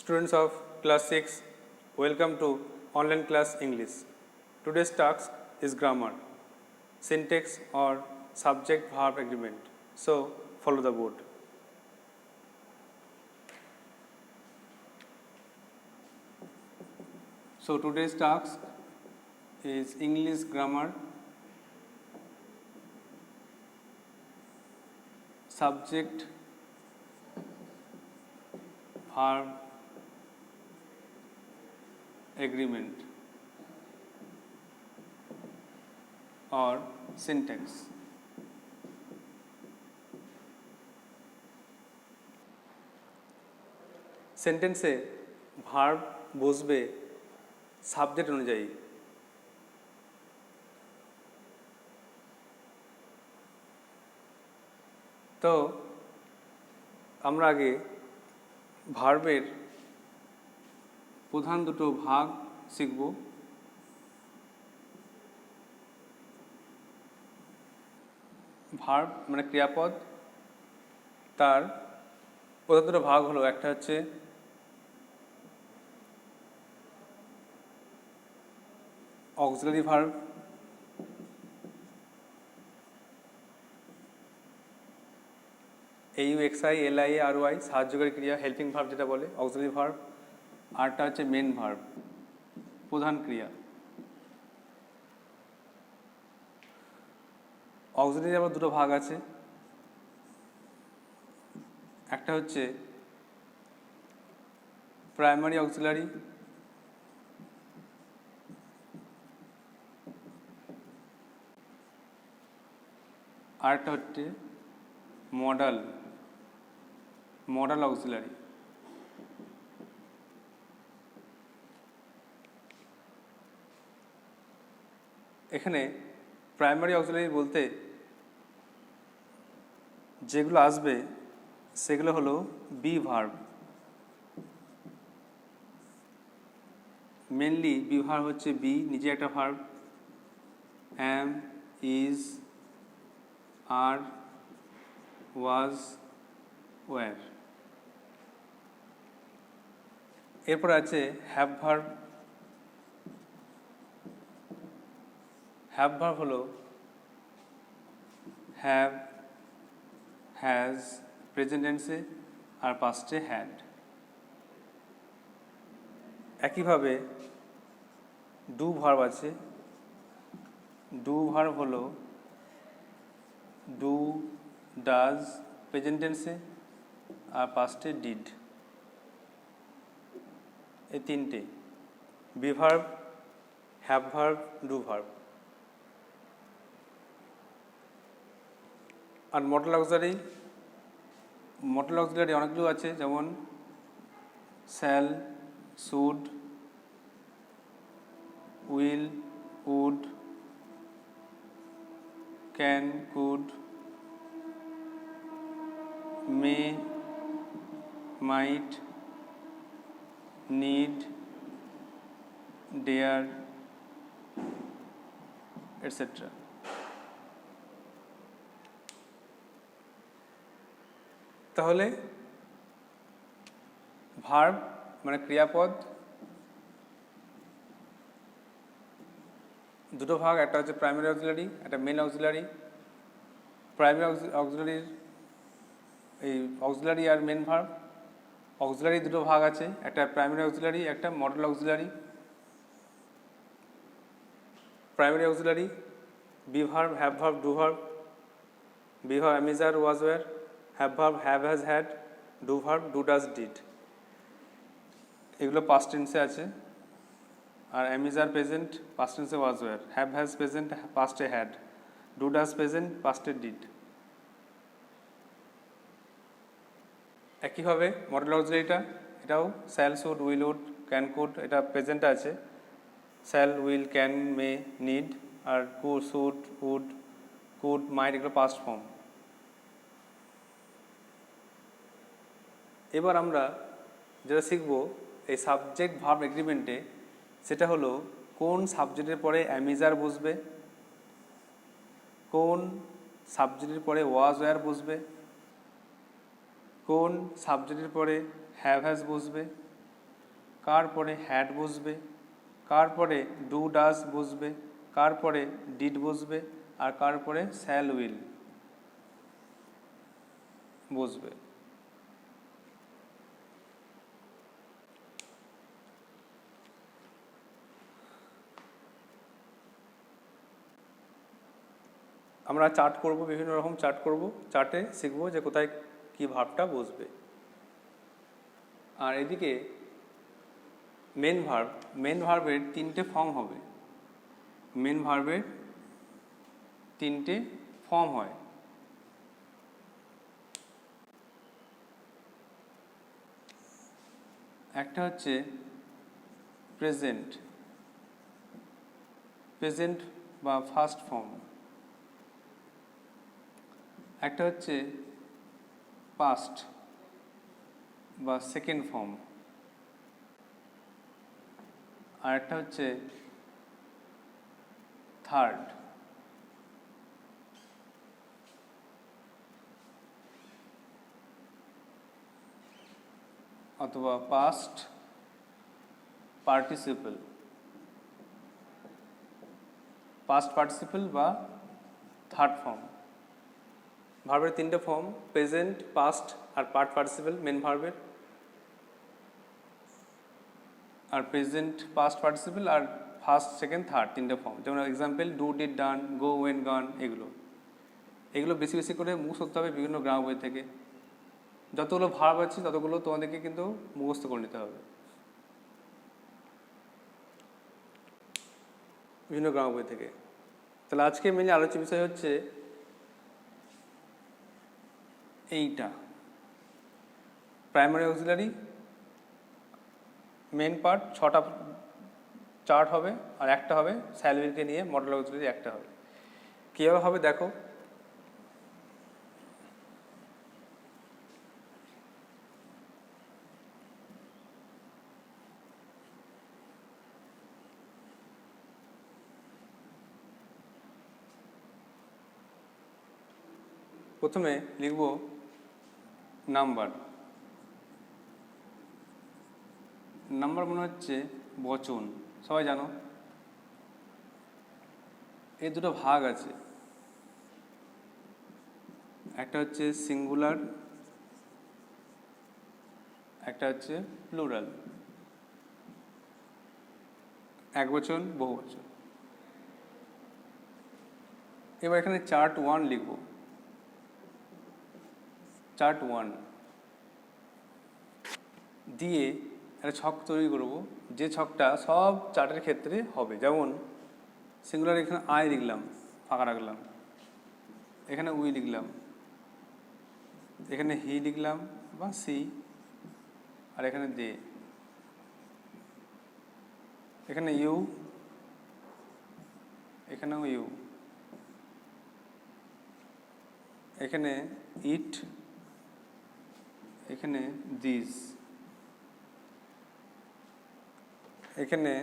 Students of class 6, welcome to online class English. Today's task is grammar, syntax or subject verb agreement. So follow the board. So today's task is English grammar, subject verb agreement or syntax. সেন্টেন্সে verb বসবে subject অনুযায়ী। তো আমরা আগে ভার্বের প্রধান দুটো ভাগ শিখব। ভার্ব মানে ক্রিয়াপদ, তার প্রধান দুটো ভাগ হলো, একটা হচ্ছে অক্সিলারি ভার্ব, AUXILIARY সাহায্যকারী ক্রিয়া, হেল্পিং ভার্ব যেটা বলে অক্সিলারি ভার্ব। আরটা হচ্ছে মেন ভার্ব, প্রধান ক্রিয়া। অক্সিলারি আবার দুটো ভাগ আছে, একটা হচ্ছে প্রাইমারি অক্সিলারি, আরেকটা হচ্ছে মডাল অক্সিলারি। এখানে প্রাইমারি অক্সিলারি বলতে যেগুলো আসবে সেগুলো হলো be verb. Mainly be verb হচ্ছে বি নিজে একটা verb, am, is, are, was, were. এরপর আছে হ্যাভ ভার্ব। হ্যাভ ভার্ব হলো হ্যাভ, হ্যাজ, প্রেজেন্ট টেন্সে আর পাস্টে হ্যাড। একইভাবে ডু ভার্ব আছে। ডু ভার্ব হলো ডু, ডাজ, প্রেজেন্ট টেন্সে আর পাস্টে ডিড। এই তিনটে be verb, have verb, do verb. আর মডেল অক্সিলারি অনেকগুলো আছে, যেমন shall, should, will, would, can, could, may, might, need, dare, et cetera. তাহলে ভার্ব মানে ক্রিয়াপদ, দুটো ভাগ, একটা হচ্ছে প্রাইমারি অক্সিলারি, একটা মেন অক্সিলারি। প্রাইমারি অক্সিলারির এই অক্সিলারি আর মেন ভার্ব। অক্সিলারি দুটো ভাগ আছে, একটা প্রাইমারি অক্সিলারি, একটা modal auxiliary. Primary auxiliary be verb, have verb, do verb. Be verb am, is, are, was, were. Have verb have, has, had. Do verb do, does, did. এগুলো past টেন্সে আছে। আর am, is, are present, past টেন্সে was, were. Have, has present, পাস্টে had. Do, does present, পাস্টে did. একইভাবে model অক্সিলারিটা, এটাও shall, should, will, would, can, could, এটা প্রেজেন্টে আছে। Shall, will, can, may, need. আর শুড, উড, কুড, মাইট এগুলো পাস্ট ফর্ম। এবার আমরা যেটা শিখব এই সাবজেক্ট ভার্ব এগ্রিমেন্টে, সেটা হলো কোন সাবজেক্টের পরে অ্যামিজার বসবে, কোন সাবজেক্টের পরে ওয়াজ, ওয়্যার বসবে, কোন সাবজেক্টের পরে হ্যাভ, হ্যাজ বসবে, কার পরে হ্যাড বসবে, কার পরে ডু ডাস বসবে, কার পরে ডিড বসবে, আর কার পরে শ্যাল উইল বসবে। আমরা চার্ট করব, বিভিন্ন রকম চার্ট করব, চার্টে শিখবো যে কোথায় কি ভার্বটা বসবে। আর এদিকে মেন ভার্বের তিনটে ফর্ম হবে। মেন ভার্বের তিনটে ফর্ম হয়। একটা হচ্ছে প্রেজেন্ট বা ফার্স্ট ফর্ম, একটা হচ্ছে পাস্ট বা সেকেন্ড ফর্ম, আর একটা হচ্ছে থার্ড। অথবা পাস্ট পার্টিসিপল বা থার্ড ফর্ম। ভার্বের তিনটে ফর্ম, প্রেজেন্ট, পাস্ট আর পার্ট পার্টিসিপল মেন ভার্বের। আর প্রেজেন্ট, পাস্ট পার্টিসিপল আর ফার্স্ট, সেকেন্ড, থার্ড তিনটে ফর্ম। যেমন example do, did, done, go, went, gone, এগুলো বেশি বেশি করে মুখস্থ করতে হবে বিভিন্ন গ্রামার বই থেকে। যতগুলো ভার্ব আছে ততগুলো তোমাদেরকে কিন্তু মুখস্থ করে নিতে হবে বিভিন্ন গ্রামার বই থেকে। তাহলে আজকে মেনলি আলোচ্য বিষয় হচ্ছে এইটা, প্রাইমারি অক্সিলারি মেন পার্ট। 6টা চার্ট হবে, আর একটা হবে স্যালভিলকে নিয়ে মডেল অক্সিলারি একটা হবে। কীভাবে হবে দেখো। প্রথমে লিখব নাম্বার। নাম্বার মনে হচ্ছে বচন, সবাই জানো। এর দুটো ভাগ আছে, একটা হচ্ছে সিঙ্গুলার, একটা হচ্ছে প্লুরাল, একবচন, বহুবচন। এবার এখানে চার্ট 1 লিখব। চার্ট 1 দিয়ে একটা ছক তৈরি করব, যে ছকটা সব চার্টের ক্ষেত্রে হবে। যেমন সিঙ্গুলার, এখানে আই লিখলাম, ফাঁকা রাখলাম, এখানে উই লিখলাম, এখানে হি লিখলাম বা সি, আর এখানে দে, এখানে ইউ, এখানেও ইউ, এখানে ইট, এখানে দিস, এখানে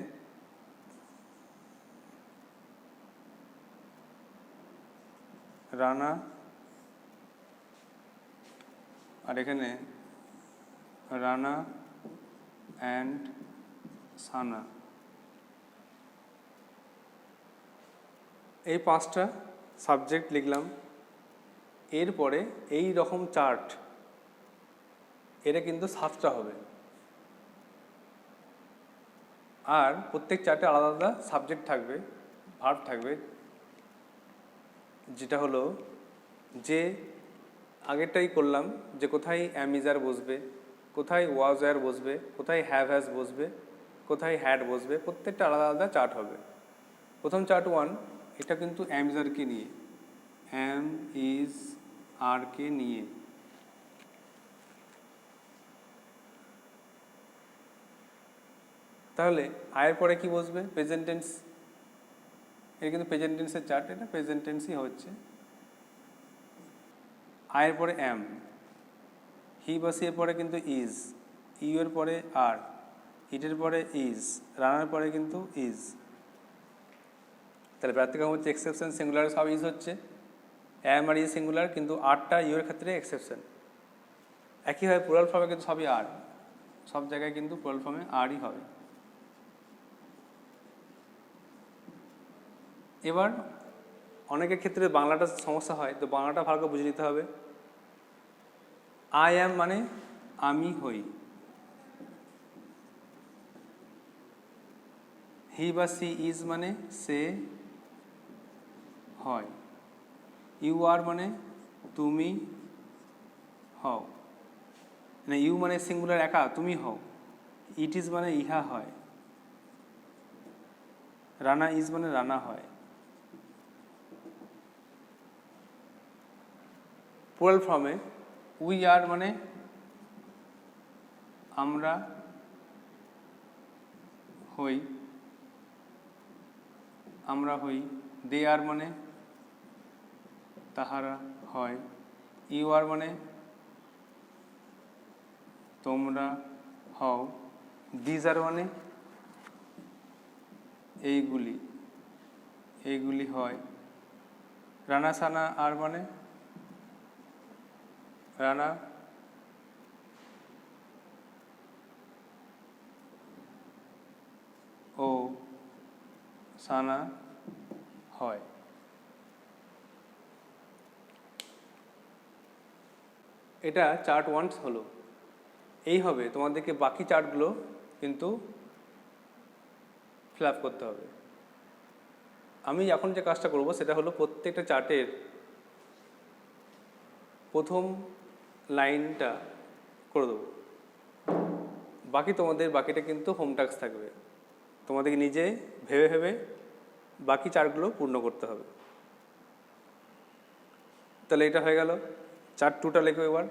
রানা, আর এখানে রানা অ্যান্ড সানা। এই 5টা সাবজেক্ট লিখলাম। এরপরে এই রকম চার্ট, এটা কিন্তু 7টা হবে। আর প্রত্যেক চার্টে আলাদা আলাদা সাবজেক্ট থাকবে, ভার্ব থাকবে, যেটা হলো যে আগেরটাই করলাম, যে কোথায় অ্যাম ইজ আর বসবে, কোথায় ওয়াজ আর বসবে, কোথায় হ্যাভ হ্যাজ বসবে, কোথায় হ্যাড বসবে, প্রত্যেকটা আলাদা আলাদা চার্ট হবে। প্রথম চার্ট 1, এটা কিন্তু অ্যাম ইজ আরকে নিয়ে, অ্যাম ইজ আরকে নিয়ে। তাহলে আয়ের পরে কি বসবে? Present tense. এটা কিন্তু প্রেজেন্ট টেন্সের চার্ট, এটা প্রেজেন্ট টেন্সই হচ্ছে। আয়ের পরে অ্যাম, হি বা সি এর পরে কিন্তু ইজ, ইউ এর পরে আর, ইটের পরে ইজ, রানার পরে কিন্তু ইজ। তাহলে প্র্যাকটিক্যাল হচ্ছে এক্সেপশন, সিঙ্গুলার সব ইজ হচ্ছে, অ্যাম আর ইজ সিঙ্গুলার, কিন্তু আরটা ইউ এর ক্ষেত্রে এক্সেপশন। একইভাবে প্লুরাল ফর্মে কিন্তু সবই আর, সব জায়গায় কিন্তু প্লুরাল ফর্মে আরই হবে। এবার অনেকের ক্ষেত্রে বাংলাটা সমস্যা হয়, তো বাংলাটা ভালো করে বুঝে নিতে হবে। আই অ্যাম মানে আমি হই, হি বা সি ইজ মানে সে হয়, ইউ আর মানে তুমি হও, মানে ইউ মানে সিঙ্গুলার একা, তুমি হও। ইট ইজ মানে ইহা হয়, রানা ইজ মানে রানা হয়। প্লুরাল ফর্মে উই আর মানে আমরা হই, আমরা হই। দে আর মানে তাহারা হয়, ইউ আর মানে তোমরা হও, দিজ আর মানে এইগুলি, এইগুলি হয়। রানা সানা আর মানে রানা ও সানা হয়। এটা চার্ট 1 হলো। এই হবে তোমাদেরকে বাকি চার্টগুলো কিন্তু ফিল আপ করতে হবে। আমি এখন যে কাজটা করব সেটা হলো প্রত্যেকটা চার্টের প্রথম লাইনটা করে দেবো, বাকি তোমাদের বাকিটা কিন্তু হোম টাস্ক থাকবে, তোমাদেরকে নিজে ভেবে ভেবে বাকি চার্টগুলো পূর্ণ করতে হবে। তাহলে এটা হয়ে গেল। চার্ট 2টা লেখো এবার।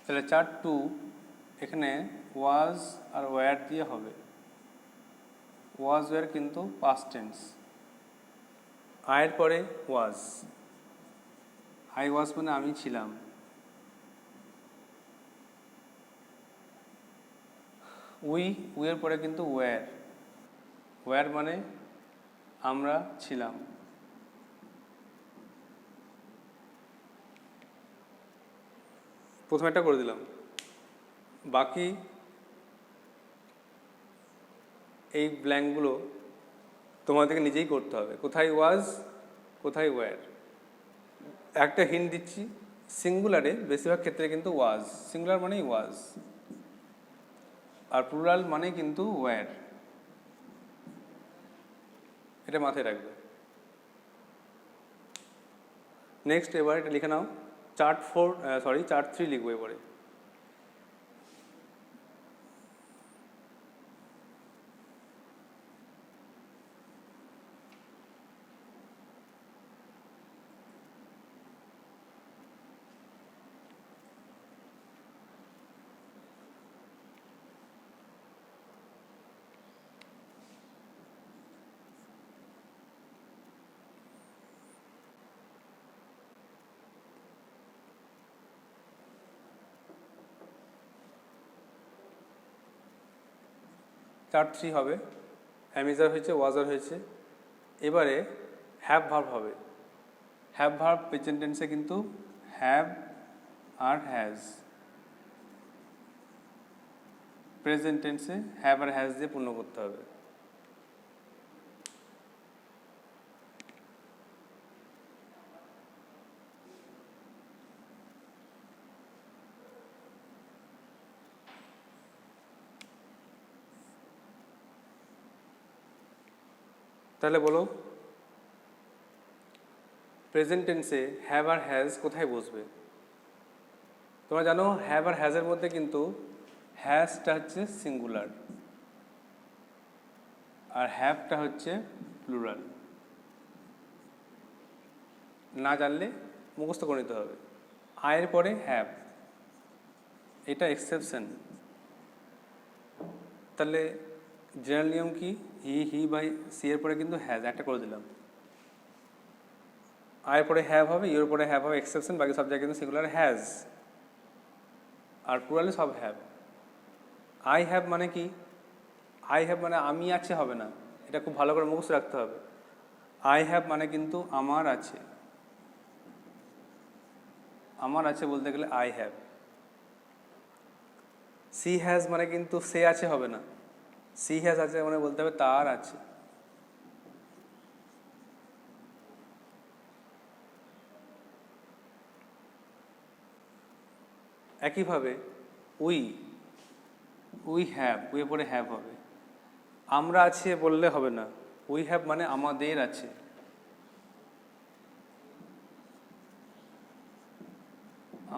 তাহলে চার্ট 2 এখানে ওয়াজ আর ওয়্যার দিয়ে হবে। ওয়াজ ওয়্যার কিন্তু পাস্ট টেন্স, আয়ের পরে ওয়াজ, আই ওয়াজ মানে আমি ছিলাম, উইয়ের পরে কিন্তু ওয়্যার, ওয়্যার মানে আমরা ছিলাম। প্রথমে একটা করে দিলাম, বাকি এই ব্ল্যাঙ্কগুলো তোমাদেরকে নিজেই করতে হবে। কোথায় ওয়াজ, কোথায় ওয়্যার। একটা হিন্ট দিচ্ছি, সিঙ্গুলারে বেশিরভাগ ক্ষেত্রে কিন্তু ওয়াজ, সিঙ্গুলার মানেই ওয়াজ, আর প্লুরাল মানে কিন্তু ওয়্যার। এটা মাথায় রাখবে। নেক্সট এবার এটা লিখে নাও। চার্ট 3 লিখবো এবারে। চার্ট 3 হবে, অ্যামিজার হয়েছে, ওয়াজার হয়েছে। এবারে হ্যাভ ভার্ব হবে। হ্যাভ ভার্ব প্রেজেন্ট টেন্সে কিন্তু হ্যাভ আর হ্যাজ, প্রেজেন্ট টেন্সে হ্যাভ আর হ্যাজ দিয়ে পূর্ণ করতে হবে। তাহলে বলো, প্রেজেন্ট টেন্সে হ্যাভ আর হ্যাজ কোথায় বসবে? তোমরা জানো হ্যাভ আর হ্যাজের মধ্যে কিন্তু হ্যাজটা হচ্ছে সিঙ্গুলার আর হ্যাভটা হচ্ছে প্লুরাল। না জানলে মুখস্থ করে নিতে হবে। আয়ের পরে হ্যাভ, এটা এক্সেপশন। তাহলে জেনারেল নিয়ম কি, হি বাই সি এর পরে কিন্তু হ্যাজ একটা করে দিলাম, আয়ের পরে হ্যাভ হবে, ইউর পরে হ্যাভ হবে, এক্সেপশন, বাকি সব জায়গায় কিন্তু সিঙ্গুলার হ্যাজ, আর প্লুরালে সব হ্যাভ। আই হ্যাভ মানে কি, আই হ্যাভ মানে আমি আছে হবে না, এটা খুব ভালো করে মুখস্থ রাখতে হবে। আই হ্যাভ মানে কিন্তু আমার আছে, আমার আছে বলতে গেলে আই হ্যাভ। সি হ্যাজ মানে কিন্তু সে আছে হবে না, সি হ্যাজ আছে মানে বলতে হবে তার আছে। একইভাবে উই হ্যাভ, উইয়ের পরে হ্যাভ হবে, আমরা আছে বললে হবে না, উই হ্যাভ মানে আমাদের আছে।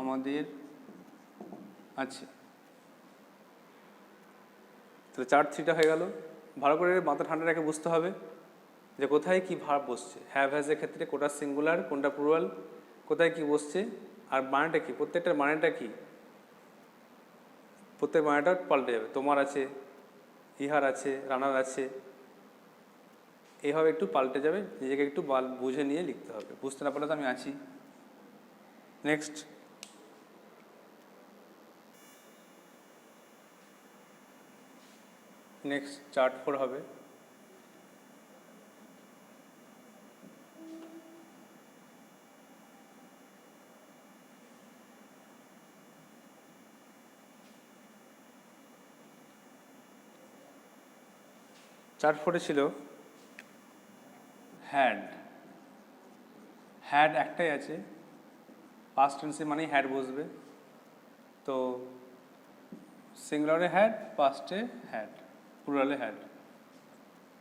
আমাদের আছে। তাহলে 4-3টা হয়ে গেল। ভালো করে মাথা ঠান্ডা রেখে বুঝতে হবে যে কোথায় কি ভার্ব বসছে, হ্যাভ হ্যাজের ক্ষেত্রে কোনটা সিঙ্গুলার কোনটা প্লুরাল, কোথায় কি বসছে, আর মানেটা কি, প্রত্যেকটার মানেটা কি, প্রত্যেক মানেটা পাল্টে যাবে। তোমার আছে, ইহার আছে, রানার আছে, এইভাবে একটু পাল্টে যাবে, নিজেকে একটু বুঝে নিয়ে লিখতে হবে। বুঝতে না পারলে তো আমি আছি। নেক্সট, চার্ট 4 হবে। চার্ট 4-এ ছিল হ্যাড, হ্যাড একটাই আছে, পাস্ট টেন্সে মানেই হ্যাড বসবে, তো সিঙ্গুলারে হ্যাড, পাস্টে হ্যাড, প্লুরালে হ্যাড।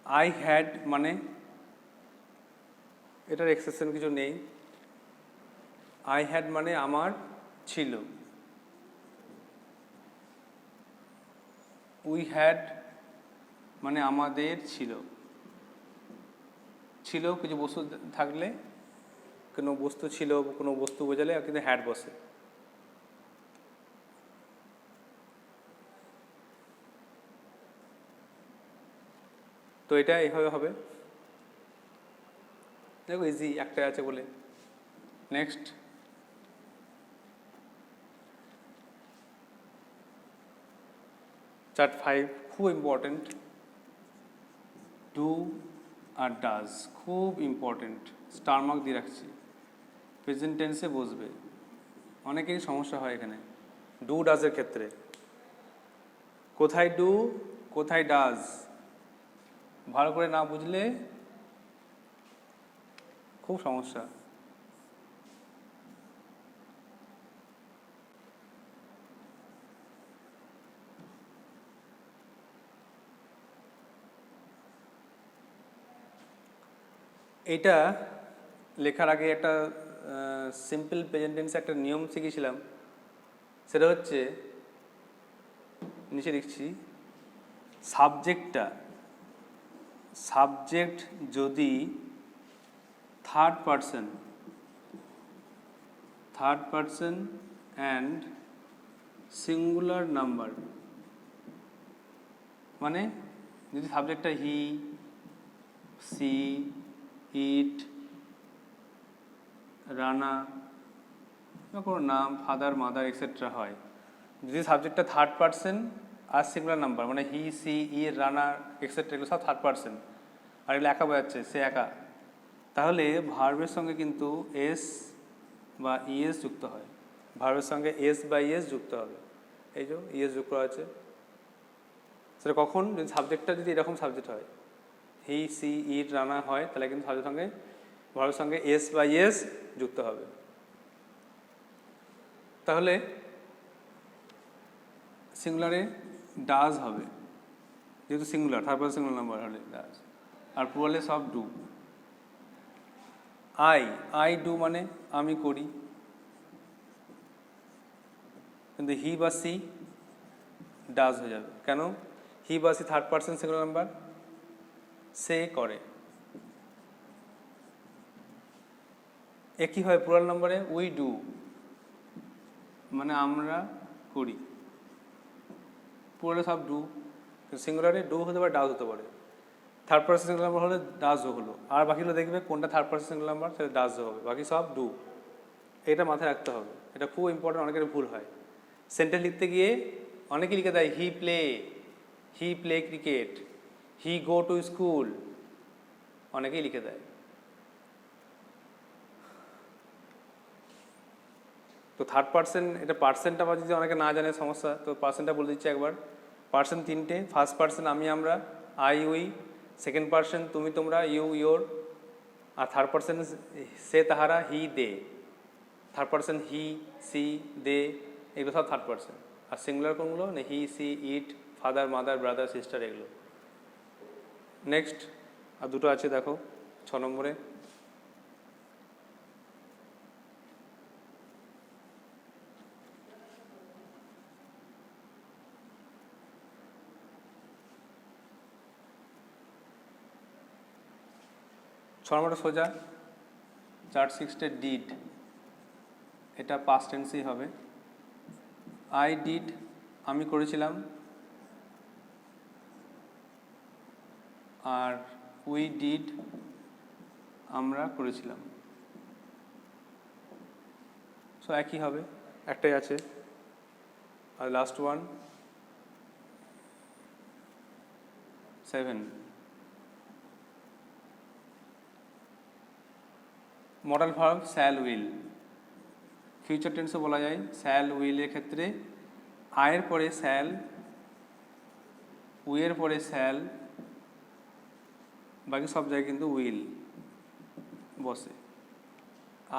আই হ্যাড মানে এটার এক্সেপশন কিছু নেই, আই হ্যাড মানে আমার ছিল। উই হ্যাড মানে আমাদের ছিল, ছিল কিছু বস্তু থাকলে, কোনো বস্তু ছিল, কোনো বস্তু বোঝালে কিন্তু হ্যাড বসে। তো এটা এইভাবে হবে, দেখো ইজি একটা আছে বলে। নেক্সট, চার্ট 5 খুব ইম্পর্টেন্ট, ডু আর ডাজ খুব ইম্পর্টেন্ট, স্টার মার্ক দিয়ে রাখছি, প্রেজেন্ট টেন্সে বসবে। অনেকেরই সমস্যা হয় এখানে ডু ডাজের ক্ষেত্রে, কোথায় ডু কোথায় ডাজ ভালো করে না বুঝলে খুব সমস্যা। এটা লেখার আগে একটা সিম্পল প্রেজেন্ট টেন্সে একটা নিয়ম শিখেছিলাম, সেটা হচ্ছে নিচে লিখছি, সাবজেক্ট যদি third person and singular number, মানে যদি সাবজেক্টটা হি, সি, ইট, রানা বা কোনো নাম, ফাদার, মাদার এক্সেট্রা হয়, যদি সাবজেক্টটা থার্ড পারসন আর সিঙ্গুলার নাম্বার, মানে হি, সি, ইট, রানা এক্সেট্রা এগুলো সব থার্ড পারসন, আর এগুলো একা বোঝাচ্ছে, সে একা, তাহলে ভার্বের সঙ্গে কিন্তু এস বা ইএস যুক্ত হয়, ভার্বের সঙ্গে এস বা ইএস যুক্ত হবে। এই যে ইএস যুক্ত আছে, সেটা কখন, যদি সাবজেক্টটা যদি এরকম সাবজেক্ট হয়, হি, সি, ইট, রানা হয়, তাহলে কিন্তু সাবজেক্টের সঙ্গে ভার্বের সঙ্গে এস বা ইএস যুক্ত হবে। তাহলে সিঙ্গুলারে ডাজ হবে, যেহেতু singular, third person singular number হলে ডাজ, আর প্লুরালে সব ডু। আই ডু মানে আমি করি, কিন্তু হি বা সি ডাজ হয়ে যাবে, কেন, হি বা she third person singular number, সে করে। একই হয় প্লুরাল নাম্বারে, উই ডু মানে আমরা করি। পুরোটা সব ডু, সিঙ্গুলারে ডু হতে পারে, ডাজ হতে পারে। থার্ড পার্সন সিঙ্গুলার নাম্বার হলে ডাজও হলো, আর বাকিগুলো দেখবে কোনটা থার্ড পার্সন সিঙ্গুলার নাম্বার সেটা ডাজও হবে, বাকি সব ডু। এটা মাথায় রাখতে হবে, এটা খুব ইম্পর্টেন্ট, অনেকের ভুল হয়। সেন্টেন্স লিখতে গিয়ে অনেকেই লিখে দেয় হি play cricket, he go to school, অনেকেই লিখে দেয়। তো থার্ড পার্সন, এটা পার্সেন্টটা বা যদি অনেকে না জানে সমস্যা, তো পার্সেন্টটা বলে দিচ্ছি একবার। পার্সন তিনটে, ফার্স্ট পার্সন আমি আমরা, আই উই, সেকেন্ড পার্সন তুমি তোমরা, ইউ ইয়োর, আর থার্ড পার্সন সে তাহারা, he they. Third person he, she, they, এগুলো সব থার্ড পার্সন। আর সিঙ্গুলার কোনগুলো না, he, she, it, father, mother, brother, sister, এগুলো। নেক্সট আর দুটো আছে দেখো 6 নম্বরে। নম্বরটা সোজা, চার্ট 6 ডিড, এটা পাস্ট টেন্সই হবে। আই ডিড, আমি করেছিলাম, আর উই ডিড, আমরা করেছিলাম। সো একই হবে, একটাই আছে। আর last one 7, modal verb shall will. Future টেন্সও বলা যায় শ্যাল উইলের ক্ষেত্রে আয়ের পরে শ্যাল, উইয়ের পরে শ্যাল, বাকি সব জায়গায় কিন্তু উইল বসে।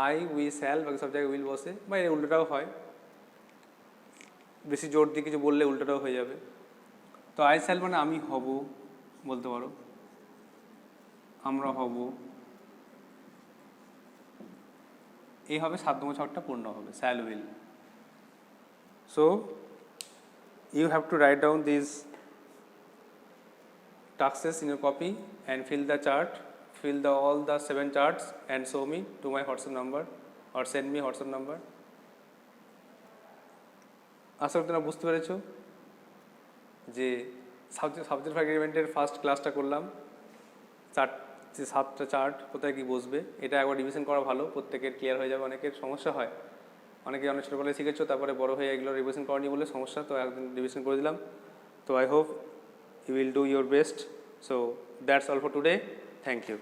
আই উই শ্যাল, বাকি সব জায়গায় উইল বসে, বা এর উল্টোটাও হয়, বেশি জোর দিয়ে কিছু বললে উল্টোটাও হয়ে যাবে। তো আই শ্যাল মানে আমি হব বলতে পারো, আমরা হব, এইভাবে 7 নম্বর ছকটা পূর্ণ হবে, shall will. So you have to write down this tasks in your copy and fill the chart, fill all the 7 charts and show me to my WhatsApp number or send me WhatsApp number. আশা করি তোমরা বুঝতে পেরেছো যে subject এগ্রিমেন্টের first ক্লাসটা করলাম, 7টা chart কোথায় কি বসবে, এটা একবার রিভিশন করা ভালো, প্রত্যেকের ক্লিয়ার হয়ে যাবে। অনেকের সমস্যা হয়, অনেকে অনেক ছোটোবেলায় শিখেছো, তারপরে বড় হয়ে এগুলো রিভিশন করেনি বলে সমস্যা, তো একদিন রিভিশন করে দিলাম। তো I hope you will do your best. So that's all for today. Thank you.